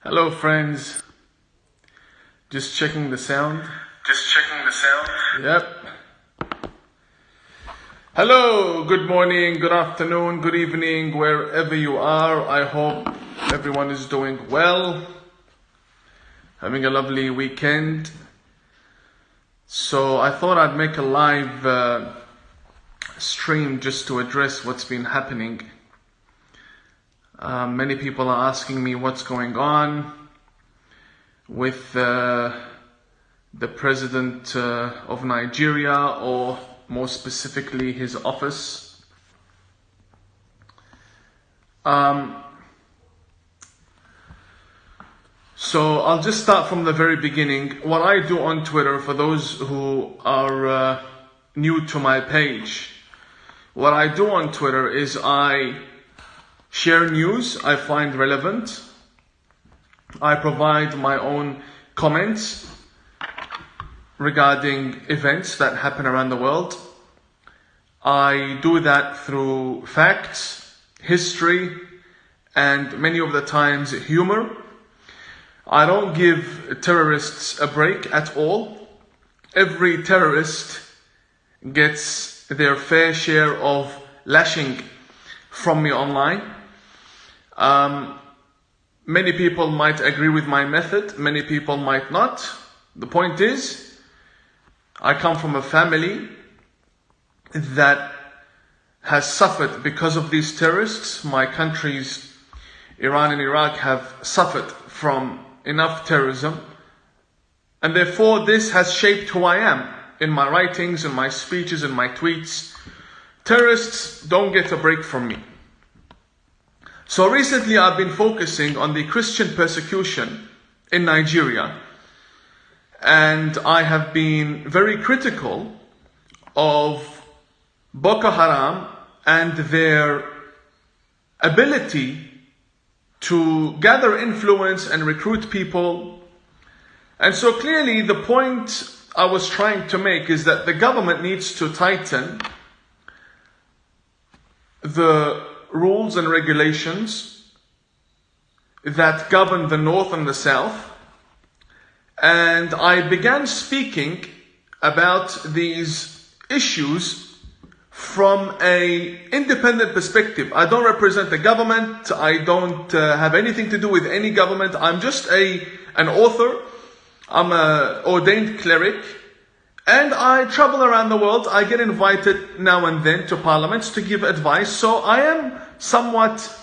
Hello friends, just checking the sound. Yep. Hello, good morning, good afternoon, good evening, wherever you are. I hope everyone is doing well, having a lovely weekend. So I thought I'd make a live stream just to address what's been happening. Many people are asking me what's going on with the president of Nigeria, or more specifically his office. So I'll just start from the very beginning. What I do on Twitter, for those who are new to my page, what I do on Twitter is I share news I find relevant. I provide my own comments regarding events that happen around the world. I do that through facts, history, and many of the times humor. I don't give terrorists a break at all. Every terrorist gets their fair share of lashing from me online. Many people might agree with my method, many people might not. The point is, I come from a family that has suffered because of these terrorists. My countries, Iran and Iraq, have suffered from enough terrorism, and therefore this has shaped who I am in my writings, in my speeches, in my tweets. Terrorists don't get a break from me. So recently I've been focusing on the Christian persecution in Nigeria, and I have been very critical of Boko Haram and their ability to gather influence and recruit people. And so clearly the point I was trying to make is that the government needs to tighten the rules and regulations that govern the North and the South. And I began speaking about these issues from an independent perspective. I don't represent the government. I don't have anything to do with any government. I'm just an author. I'm an ordained cleric. And I travel around the world. I get invited now and then to parliaments to give advice. So I am somewhat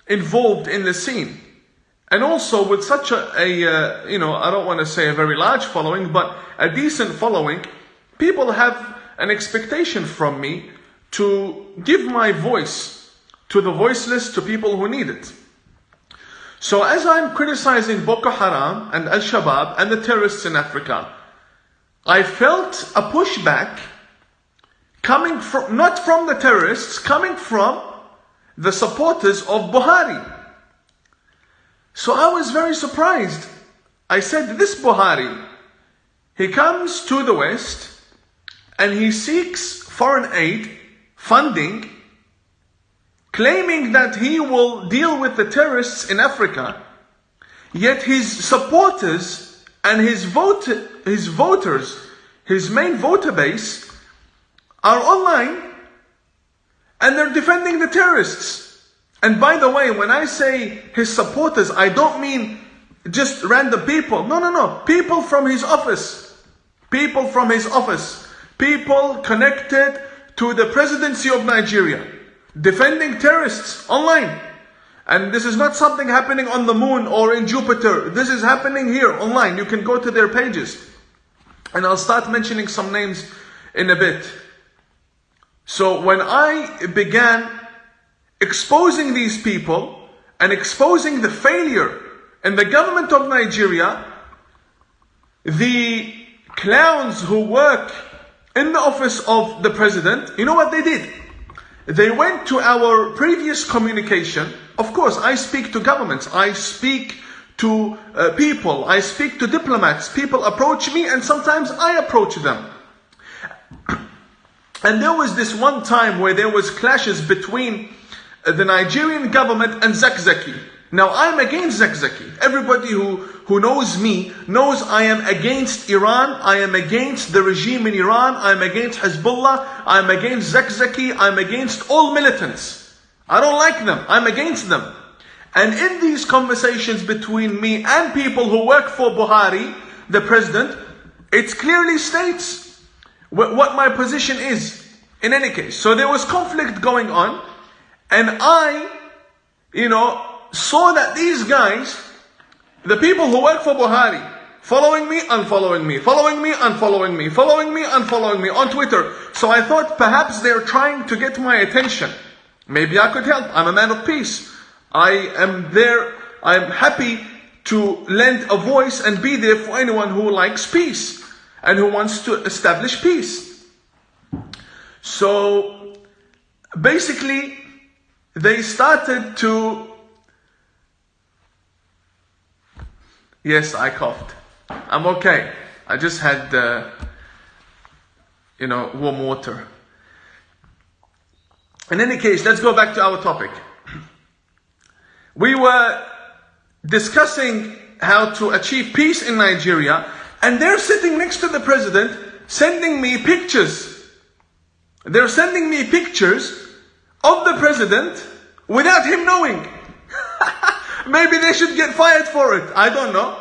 involved in the scene. And also with such I don't want to say a very large following, but a decent following, people have an expectation from me to give my voice to the voiceless, to people who need it. So as I'm criticizing Boko Haram and Al-Shabaab and the terrorists in Africa, I felt a pushback coming from, not from the terrorists, coming from the supporters of Buhari. So I was very surprised. I said, this Buhari, he comes to the West and he seeks foreign aid, funding, claiming that he will deal with the terrorists in Africa, yet his supporters and his voters, his main voter base, are online and they're defending the terrorists. And by the way, when I say his supporters, I don't mean just random people. No. People from his office. People from his office. People connected to the presidency of Nigeria, defending terrorists online. And this is not something happening on the moon or in Jupiter. This is happening here online. You can go to their pages. And I'll start mentioning some names in a bit. So when I began exposing these people and exposing the failure in the government of Nigeria, the clowns who work in the office of the president, you know what they did? They went to our previous communication. Of course, I speak to governments, I speak to people, I speak to diplomats. People approach me and sometimes I approach them. And there was this one time where there was clashes between the Nigerian government and Zakzaki. Now I'm against Zakzaki. Everybody who knows me knows I am against Iran. I am against the regime in Iran. I am against Hezbollah. I am against Zakzaki. I am against all militants. I don't like them. I'm against them. And in these conversations between me and people who work for Buhari, the president, it clearly states what my position is. In any case, so there was conflict going on, and I, saw that these guys, the people who work for Buhari, following me, unfollowing me, following me, unfollowing me, following me, unfollowing me on Twitter. So I thought perhaps they're trying to get my attention. Maybe I could help. I'm a man of peace. I am there. I'm happy to lend a voice and be there for anyone who likes peace and who wants to establish peace. So basically, they started to... Yes, I coughed. I'm okay. I just had, warm water. In any case, let's go back to our topic. We were discussing how to achieve peace in Nigeria, and they're sitting next to the president, sending me pictures. They're sending me pictures of the president without him knowing. Maybe they should get fired for it. I don't know.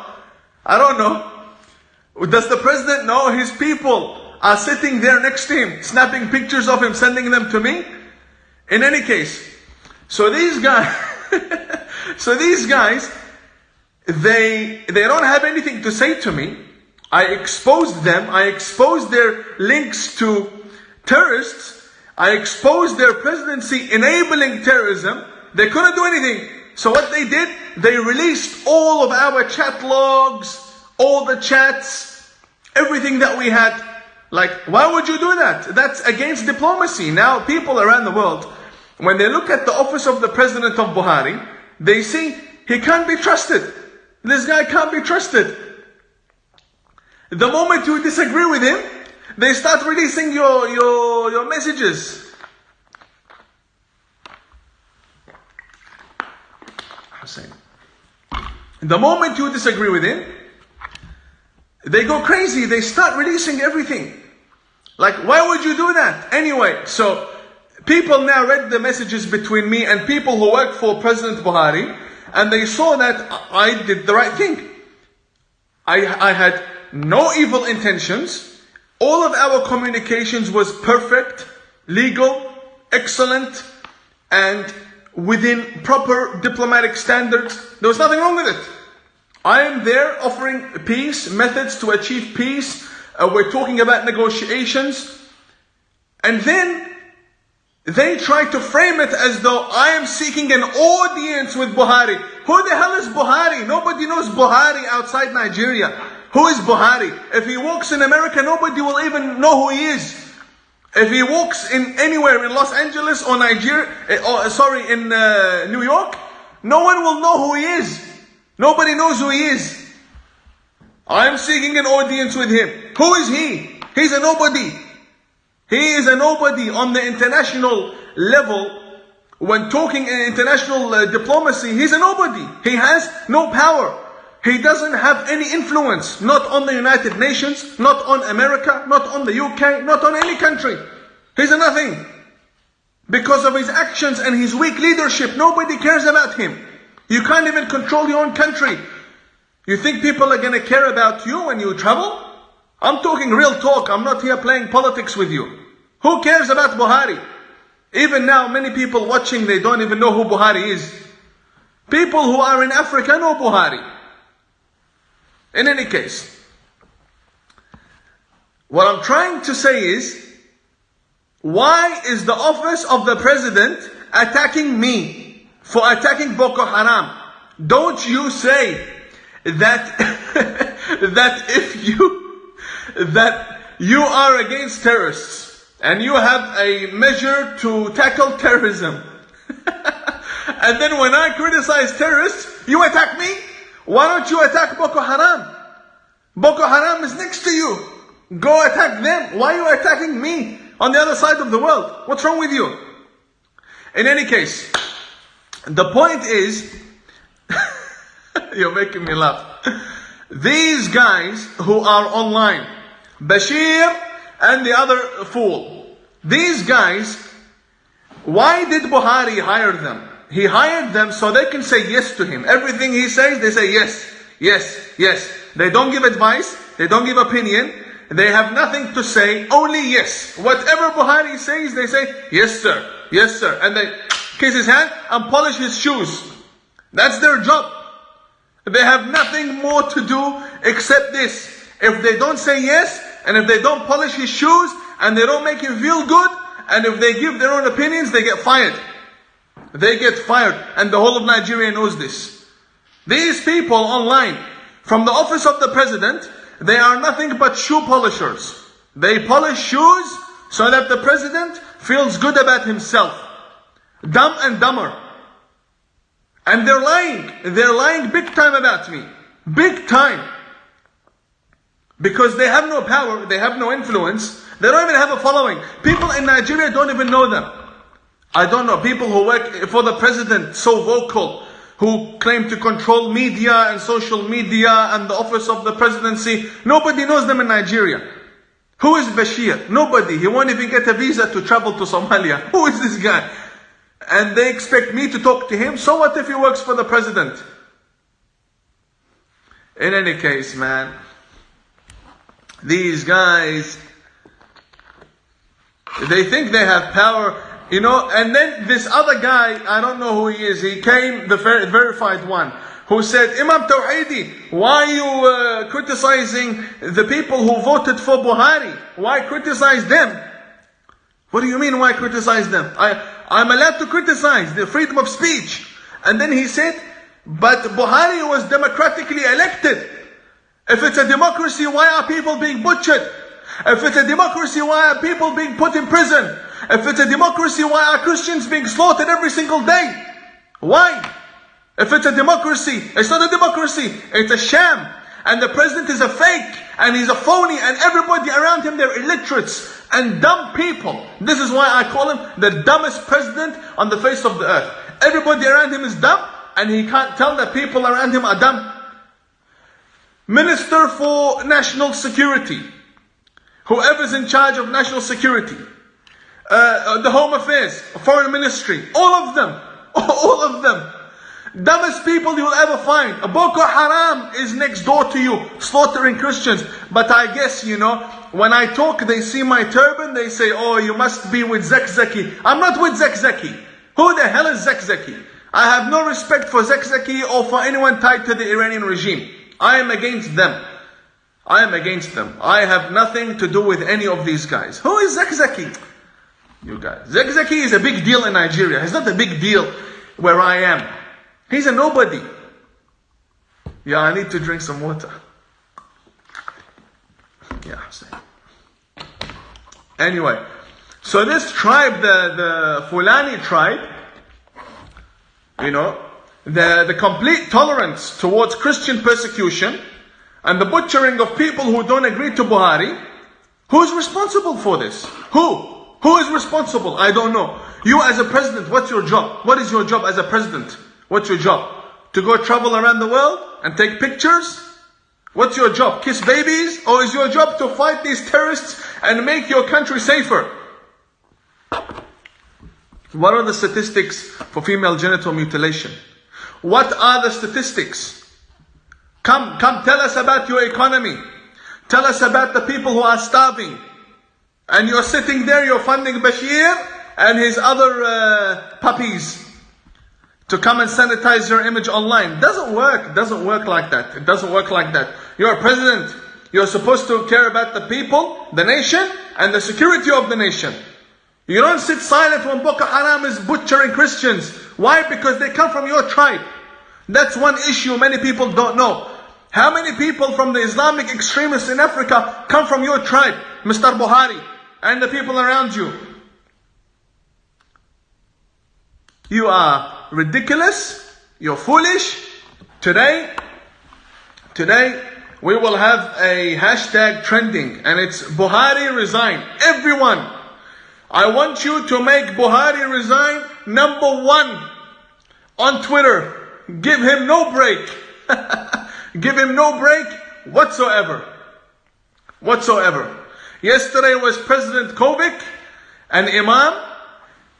Does the president know his people are sitting there next to him, snapping pictures of him, sending them to me? In any case, so these guys, they don't have anything to say to me. I exposed them. I exposed their links to terrorists. I exposed their presidency enabling terrorism. They couldn't do anything. So what they did, they released all of our chat logs, all the chats, everything that we had. Like, why would you do that? That's against diplomacy. Now, people around the world, when they look at the office of the president of Buhari, they see he can't be trusted. This guy can't be trusted. The moment you disagree with him, they start releasing your messages. The moment you disagree with him, they go crazy. They start releasing everything. Like, why would you do that? Anyway, so people now read the messages between me and people who work for President Buhari, and they saw that I did the right thing. I had no evil intentions. All of our communications was perfect, legal, excellent, and within proper diplomatic standards. There was nothing wrong with it. I am there offering peace, methods to achieve peace. We're talking about negotiations. And then they try to frame it as though I am seeking an audience with Buhari. Who the hell is Buhari? Nobody knows Buhari outside Nigeria. Who is Buhari? If he walks in America, nobody will even know who he is. If he walks in anywhere in Los Angeles or in New York, no one will know who he is. Nobody knows who he is. I am seeking an audience with him. Who is he? He's a nobody. He is a nobody on the international level. When talking in international diplomacy, he's a nobody. He has no power. He doesn't have any influence. Not on the United Nations, not on America, not on the UK, not on any country. He's a nothing. Because of his actions and his weak leadership, nobody cares about him. You can't even control your own country. You think people are going to care about you when you travel? I'm talking real talk. I'm not here playing politics with you. Who cares about Buhari? Even now, many people watching, they don't even know who Buhari is. People who are in Africa know Buhari. In any case, what I'm trying to say is, why is the office of the president attacking me for attacking Boko Haram? Don't you say that that you are against terrorists and you have a measure to tackle terrorism. And then when I criticize terrorists, you attack me? Why don't you attack Boko Haram? Boko Haram is next to you. Go attack them. Why are you attacking me on the other side of the world? What's wrong with you? In any case, the point is, You're making me laugh. These guys who are online, Bashir and the other fool, these guys, why did Buhari hire them? He hired them so they can say yes to him. Everything he says, they say yes, yes, yes. They don't give advice, they don't give opinion, they have nothing to say, only yes. Whatever Buhari says, they say, yes sir, yes sir. And they kiss his hand and polish his shoes. That's their job. They have nothing more to do except this. If they don't say yes, and if they don't polish his shoes, and they don't make him feel good, and if they give their own opinions, they get fired. They get fired. And the whole of Nigeria knows this. These people online, from the office of the president, they are nothing but shoe polishers. They polish shoes so that the president feels good about himself. Dumb and dumber. And they're lying. They're lying big time about me. Big time. Because they have no power, they have no influence, they don't even have a following. People in Nigeria don't even know them. I don't know, people who work for the president, so vocal, who claim to control media and social media and the office of the presidency, nobody knows them in Nigeria. Who is Bashir? Nobody. He won't even get a visa to travel to Somalia. Who is this guy? And they expect me to talk to him. So what if he works for the president? In any case, man, these guys, they think they have power, you know. And then this other guy, I don't know who he is, he came, the verified one, who said, Imam Tawhidi, why are you criticizing the people who voted for Buhari? Why criticize them? What do you mean, why criticize them? I'm allowed to criticize, the freedom of speech. And then he said, but Buhari was democratically elected. If it's a democracy, why are people being butchered? If it's a democracy, why are people being put in prison? If it's a democracy, why are Christians being slaughtered every single day? Why? If it's a democracy, it's not a democracy, it's a sham. And the president is a fake, and he's a phony, and everybody around him, they're illiterates and dumb people. This is why I call him the dumbest president on the face of the earth. Everybody around him is dumb, and he can't tell that people around him are dumb. Minister for National Security, whoever's in charge of national security, the Home Affairs, Foreign Ministry, all of them, dumbest people you will ever find. Boko Haram is next door to you, slaughtering Christians. But I guess, you know, when I talk, they see my turban, they say, oh, you must be with Zakzaki. I'm not with Zakzaki. Who the hell is Zakzaki? I have no respect for Zakzaki or for anyone tied to the Iranian regime. I am against them. I am against them. I have nothing to do with any of these guys. Who is Zakzaki? You guys. Zakzaki is a big deal in Nigeria. It's not a big deal where I am. He's a nobody. Yeah, I need to drink some water. Yeah, same. Anyway, so this tribe, the Fulani tribe, you know, the complete tolerance towards Christian persecution and the butchering of people who don't agree to Buhari, who's responsible for this? Who is responsible? I don't know. You as a president, what's your job? What is your job as a president? What's your job? To go travel around the world and take pictures? What's your job? Kiss babies? Or is your job to fight these terrorists and make your country safer? What are the statistics for female genital mutilation? What are the statistics? Come tell us about your economy. Tell us about the people who are starving. And you're sitting there, you're funding Bashir and his other puppies to come and sanitize your image online. Doesn't work like that. It doesn't work like that. You're a president. You're supposed to care about the people, the nation, and the security of the nation. You don't sit silent when Boko Haram is butchering Christians. Why? Because they come from your tribe. That's one issue many people don't know. How many people from the Islamic extremists in Africa come from your tribe, Mr. Buhari, and the people around you? You are ridiculous. You're foolish. Today, we will have a hashtag trending, and it's Buhari resign. Everyone, I want you to make Buhari resign #1 on Twitter. Give him no break. Give him no break whatsoever. Yesterday was President Kovic and Imam.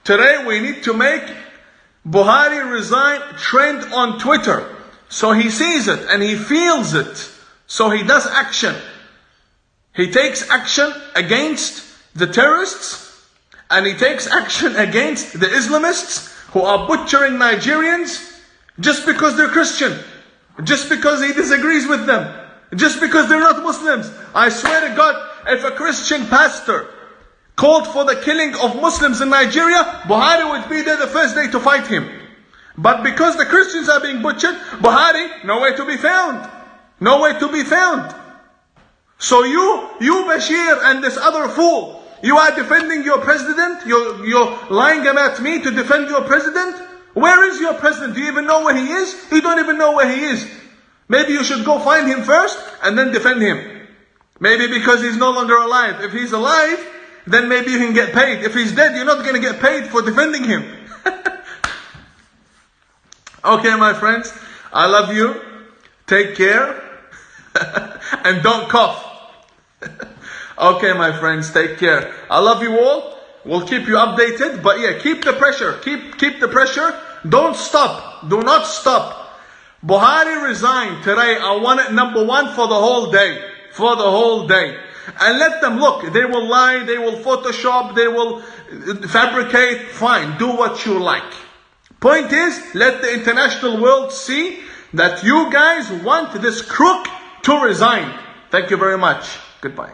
Today we need to make Buhair resign trend on Twitter. So he sees it and he feels it. So he does action. He takes action against the terrorists, and he takes action against the Islamists who are butchering Nigerians just because they're Christian, just because he disagrees with them, just because they're not Muslims. I swear to God, if a Christian pastor called for the killing of Muslims in Nigeria, Buhari would be there the first day to fight him. But because the Christians are being butchered, Buhari, nowhere to be found. Nowhere to be found. So you Bashir and this other fool, you are defending your president? You're lying about me to defend your president? Where is your president? Do you even know where he is? You don't even know where he is. Maybe you should go find him first and then defend him. Maybe because he's no longer alive. If he's alive, then maybe you can get paid. If he's dead, you're not going to get paid for defending him. Okay, my friends, I love you. Take care. And don't cough. Okay, my friends, take care. I love you all. We'll keep you updated. But yeah, keep the pressure. Keep the pressure. Don't stop. Do not stop. Buhari resigned today. I want it number one for the whole day. For the whole day. And let them look. They will lie. They will Photoshop. They will fabricate. Fine. Do what you like. Point is, let the international world see that you guys want this crook to resign. Thank you very much. Goodbye.